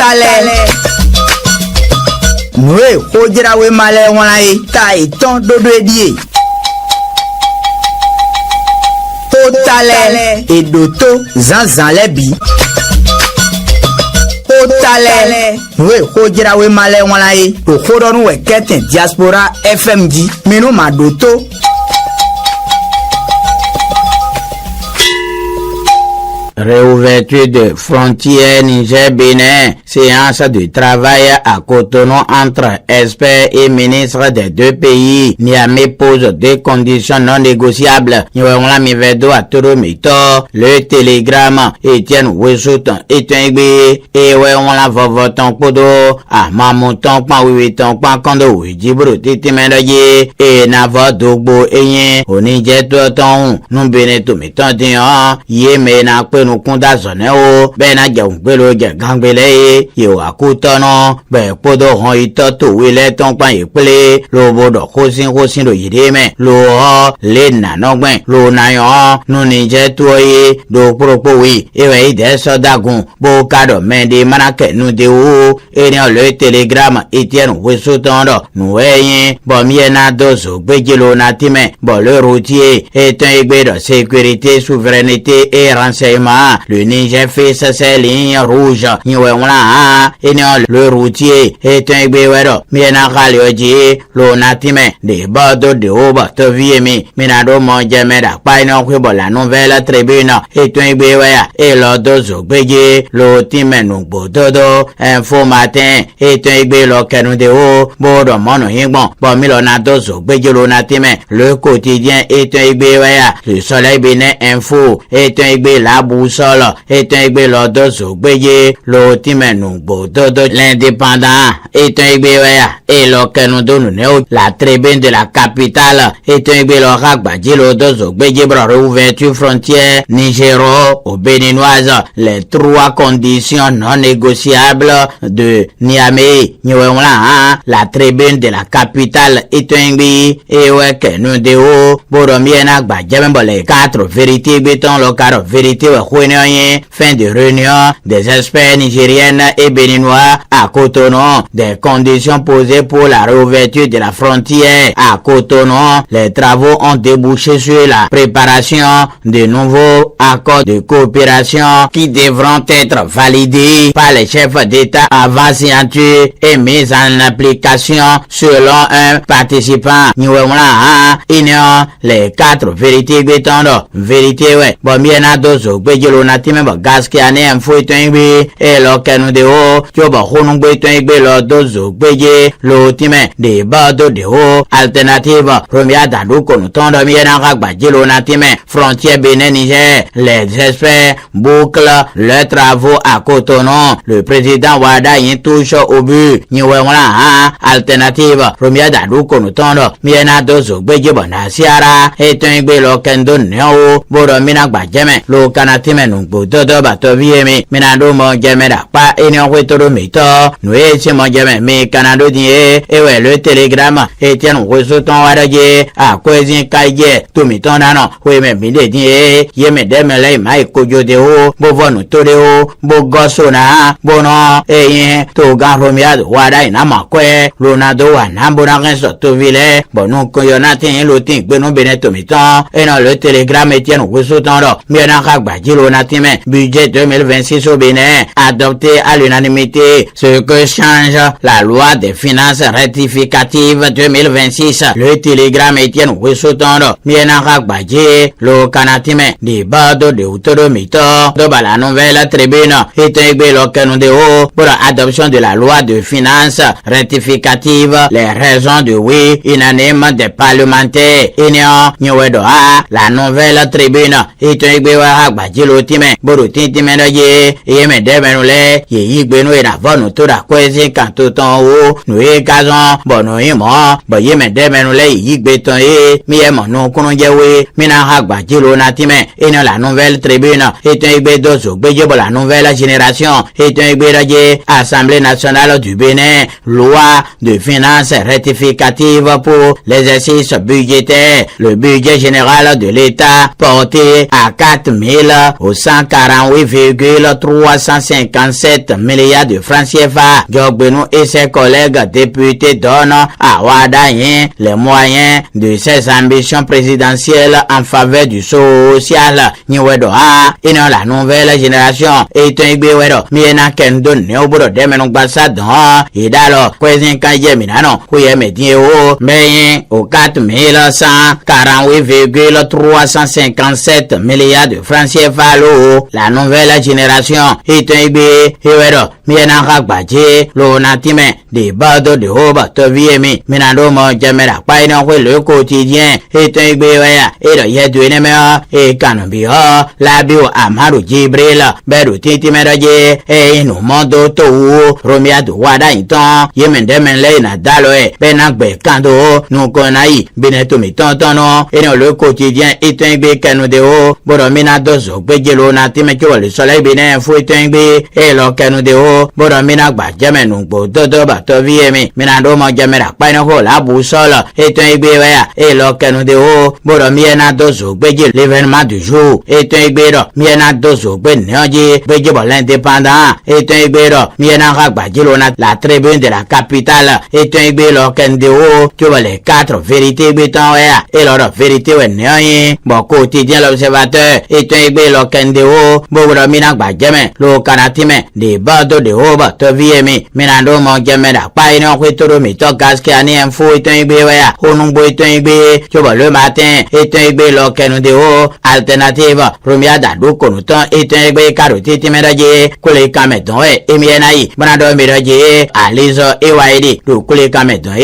talent. Noé, Ojira we malé wanae, ta eton dodo edie. Talent et doto zanzan lebi. Talent. Oui, Ojira we malé wanae, to kodonu we keten diaspora FMG, meno ma doto. Réouverture de frontières Niger-Bénin, séance de travail à Cotonou entre experts et ministres des deux pays. Niamey pose deux conditions non négociables. Le télégramme Etienne Wessouton Etengbe et on la vovoton podo à Mamonton pan wiwiton pan kondo Djibro titimendoye et navo dogbo eyen au Niger toton nous beneto meton dian yeme na nous kunda zone o bena jangbelo gangbele yo akutono be podo hon itoto wile ton pan ipele lo bodo khosin lo yideme lo le nanogben lo nayon nu Niger toye do propowi ewe ide sodagun bo kado mende manake nu de o eni le telegram Etienne Wessouton nu eyin bo miena dozo gbejelo na time bo le routier est un igbe de sécurité souveraineté et renseignement. Le Niger fait ses lignes rouges. Le routier est un béwero. Miena Kalioji, le natime, des bordeaux de Oba, Toviemi, Minado Monjameda, Paino Kubo, la nouvelle tribune, est un béwea, et l'ordozo bégué, le timenu bododo, info matin, est un bélo canudeo, bodo mono higbon, bomilonadozo bégué le natime, le quotidien est un béwea, le soleil bénin info, est un bé la boussole, est un bé l'ordozo bégué, le timenu bododo, l'indépendant, est un béwea, et le canudo nous la tribune de la capitale, est un bé l'oragbaji, l'ordozo bégué, réouverture frontière, Nigéro, aux Béninoises, les trois conditions non négociables de Niamey, la tribune de la capitale Etengbi, et ouais que nous déo, Boromiena Gbadjembo, les quatre vérités béton, le cadre vérité fin de réunion des experts nigériennes et béninois à Cotonou, des conditions posées pour la réouverture de la frontière à Cotonou. Les travaux ont débouché sur la préparation de nouveaux accords de coopération qui devront être validés par les chefs d'État avant signature et mise en application selon un participant. Les quatre vérités béton, vérité ouais, bon bien dozo gbejelo na time ba gaski ane info itengbe e lo kenu de o jo ba khonu gbe itengbe lo dozo gbeje lo time de ba do de o alternative premier dadu konu tondo mi na ga gbajelo na time frontière Bénin Niger. Les experts bouclent leurs travaux à Cotonou. Le président Wada yin touche au but ni wala alternative premier dadu konu tondo mi na dozo gbeje bona siara itengbe lo kendo neo boro mina gbajeme lo kanatime nungbo dodo batoviemi minado monjameda pa enion wetoro mito nous si monjame mi kanado die ewe le telegramme Etienne Wessouton wadaje a kwezin kaije tumiton nano weme mide die yeme demele mai kojo de o bovonu tore o bogoso na bono eyin to gan romiado wada ina makwe Ronaldo wa nambona genso tovile bonu koyonatin lo tin gbenu bene tumiton eno le telegramme Etienne Wessouton miena Gbadjilo natime budget 2026 au Bénin adopté à l'unanimité, ce que change la loi des finances rectificative 2026. Le télégramme Etienne Wessouton miena Gbadji lo kanatime di bado de autonomito de la nouvelle tribune etengbe lo kenundeo pour adoption de la loi de finances rectificative. Les raisons de oui unanime des parlementaires union nyowedo la nouvelle tribune etengbe wa Gbadjilo time boro tintime doye yeme debenule yi gbenu ina vonu to da kwezi kan to ton o nu e gazon bono imo bo yeme debenule yi gbeton mi e mo nu kunu jewe mina Gbadjilo na time ina la nouvelle tribune eton igbe dozo gbeje bo la nouvelle génération eton igbe doye Assemblée nationale du Bénin loi de finances rectificative pour l'exercice budgétaire. Le budget général de l'État porté à 4 au 148,357 milliards de francs CFA. Djogbenou et ses collègues députés donnent à Ouadayen les moyens de ses ambitions présidentielles en faveur du social. Niwedo a ina la nouvelle génération et Tengbewedo miena kendo neoburo demenong basa don idalo kwezin kanje minano kuye medie mais au 4148,357 milliards de francs CFA la nouvelle génération et Tengbewedo miena rakbaje lo natime de bado de hoba toviemi minando mo jamera paino le quotidien et Tengbeweya et le yedueneme et kanobio la bio Amaru Jibril beru titi meroje e no mondo to romia do wada itan yemendemen le na daloe benagbe kando no konai bineto mi tontono et dans le quotidien Etengbe kanodeo boromina dozo gbejelo na timeke le soleil benen fo Etengbe e lo kanodeo boromina gba jamenu gbo dodo ba to viemi minando mo jamera paino ko la boussole Etengbe wa e lo kanodeo boromina dozo gbeje l'événement du jour Etengbe do miena dozo benyoji bejibo l'indépendant Etengbe do miena ragbajilo na la tribune de la capitale Etengbe lo kendeo tu les 4 vérités béton et leur vérité wenyoyi bon quotidien l'observateur Etengbe lo kendeo bogro mina gbajeme lo kanatime de bado de hoba to viemi minando mo jamera paino kwetoro mi to gaske ani info Etengbe wa onungbo Etengbe tu le matin Etengbe lo kendeo alternative romia da konutan Etengbe karoti timedaje kule kamedon emienai banado medaje alizo ewaidi do kule kamedon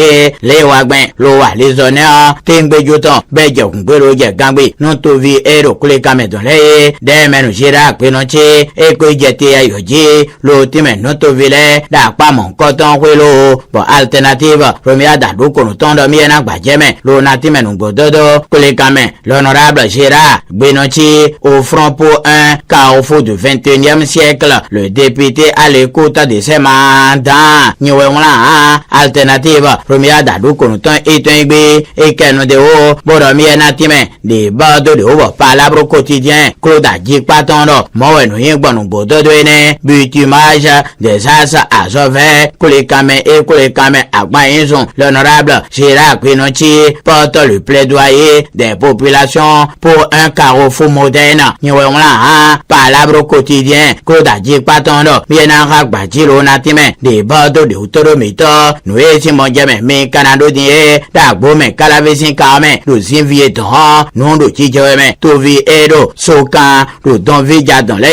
le wagben lo alizo ne Tengbe jotan beje kungbero je gangbe no to vi ero kule kamedon le de menu jira penoche e ko jete ayoje lo time no to vi le da pamon koton kwelo bo alternative romia da konutan do miena gbajeme lo na time nu gbododo kule kame l'honorable jira benoche au front pour un carrefour du 21e siècle. Le député à l'écoute de ses mandats. Niwewala alternative première d'adou konutan Etengbe et kenodeo boromie natime de bado de haut palabre quotidien Claude Adjikpatondo mowenu yingbonu bododoene butumage des as à sauver kulekame et kulekame agbainzon l'honorable Gérard Pinochi porte le plaidoyer des populations pour un carrefour moderne. Niwewala palabre quotidien Claude Adjikpatondo miena ragbajilo natime de bado de utoromito nuesi monjame mi kanado die dagbo me kalavesin kame do zinvie don non do chijeme to vi edo sokan do don vija don le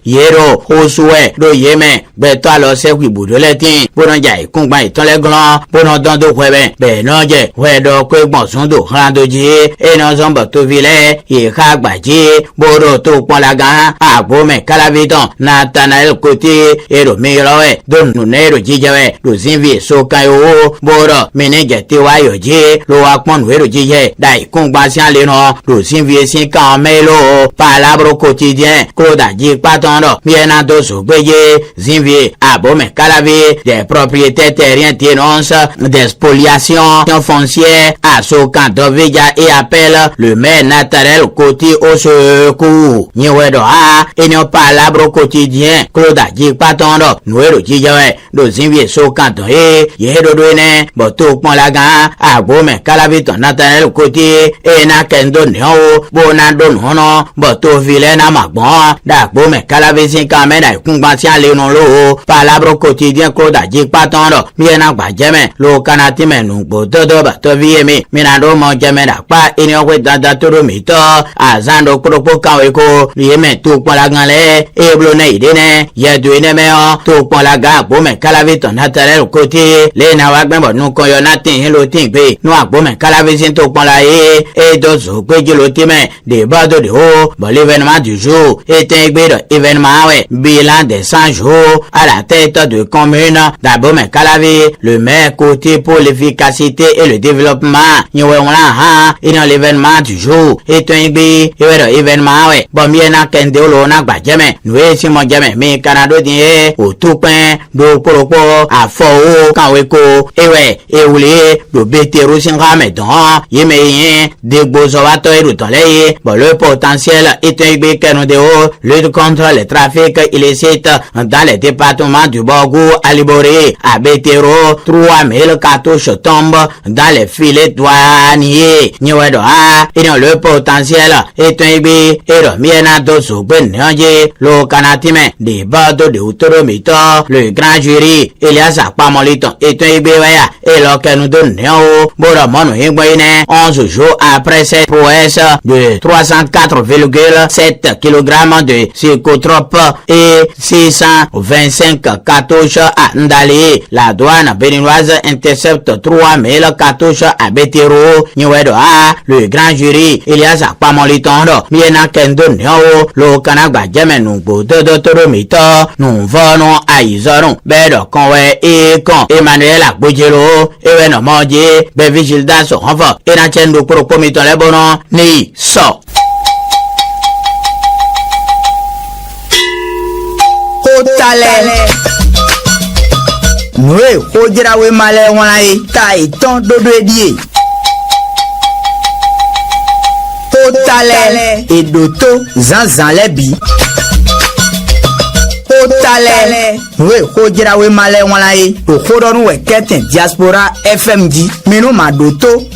yero osue do yeme beto alo se kwibudo letin bonja ikungba itonle glan bono don do kwebe be noje wedo kwegbon sun do randoji eno zombo to vile ye kagbaji boro to polagan agbo me kalaviton Nathanael Koti ero mirowe don nunero jijawe do zinvie sokan yo boro meneje tiwayo je lo apon wero jije da ikungba si ale no do zinvie sin kan melo palabre quotidien Claude Adjikpatondo miena do so gbeje zinvie abome kalavi des propriétaires terriens dénoncent des spoliations foncières à sokan doveja et appelle le maire Nathanael Koti au secours. Niwedo a eno palabre quotidien Claude Adjikpatondo nuero jijawe do zinvie sokan to yedo doene boto pon lagan abome kalavi ton Nathanael Koti e na kendo neo bonando nono boto vile na magbon da bome kalavi sin kamera ikungba si ale no lo palabre quotidien Claude Adjikpatondo miena gbajeme lo kanatime nugbo dodo bato viemi minado mo jamera pa eni okwe dada toro mito azando kropo kaweko yeme to pon lagan le eblo ne idene yedu ene meo to pon laga bome kalavi ton Nathanael Koti le na wagben bo nu koyo natin hin lo tin gbe nu agbome kalavi sin to pon la e dozo gbeje lo time de bado de ho bo l'événement du jour Etengbe do événement bilan des 100 jours à la tête de commune d'Abomey Calavi, le maire côté pour l'efficacité et le développement. Ywe on la et dans l'événement du jour. Et un événement ouais. Bon bien na kende olo na gbajeme. Nous si mon jame mais Canada dit au tout pain do koropo a fo kanweko ewe e oulé do betero singa medon yeme de bozowato et le bon le potentiel est un que lutte contre le trafic illicite dans les départements du Borgou, Aliboré, à Betero, 3000 cartouches tombent dans les filets douaniers. Et dans le potentiel est un et le mienado soubenye, le canatime, des bardeaux de Outoromito, le grand jury, Elias Akpamoliton est un et le que nous donnons, Boromon 11 jours après cette prouesse de 304,7 kg de psychotrope et 625 cartouches à Ndali. La douane béninoise intercepte 3000 cartouches à Betero. Le grand jury, Elias Akpamoliton, Miena Kendo Neo, le Kanagba Jemen, de Toromito, nous venons à Isoron, Bedo Conway et Con, Emmanuel Akbujelo, Ewen Mondi, Bevigilda Sohova, et Nachendo Procomito Lebonon, Ni So. Talent. Nous, Ojirawe Malé, on a été tant de dédié. Talent et d'auto Zanzan Lebi. Talent. Nous, Ojirawe Malé, on a été au Diaspora FMD. Mais nous, ma d'auto.